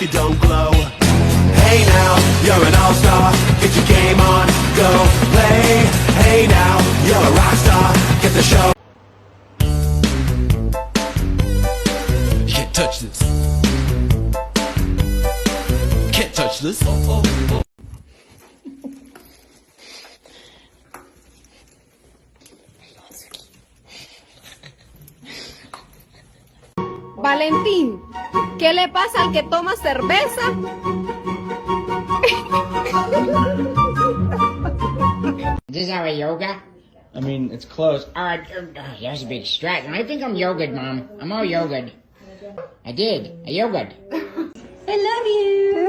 you don't glow. Hey now, you're an all-star, get your game on, go play. Hey now, you're a rock star, get the show. You can't touch this. Can't touch this. Valentín, ¿qué le pasa al que toma cerveza? Is this our yoga? I mean, it's close. That's a big stretch. I think I'm yoga'd, Mom. I'm all yoga'd. I did. I yoga'd. I love you.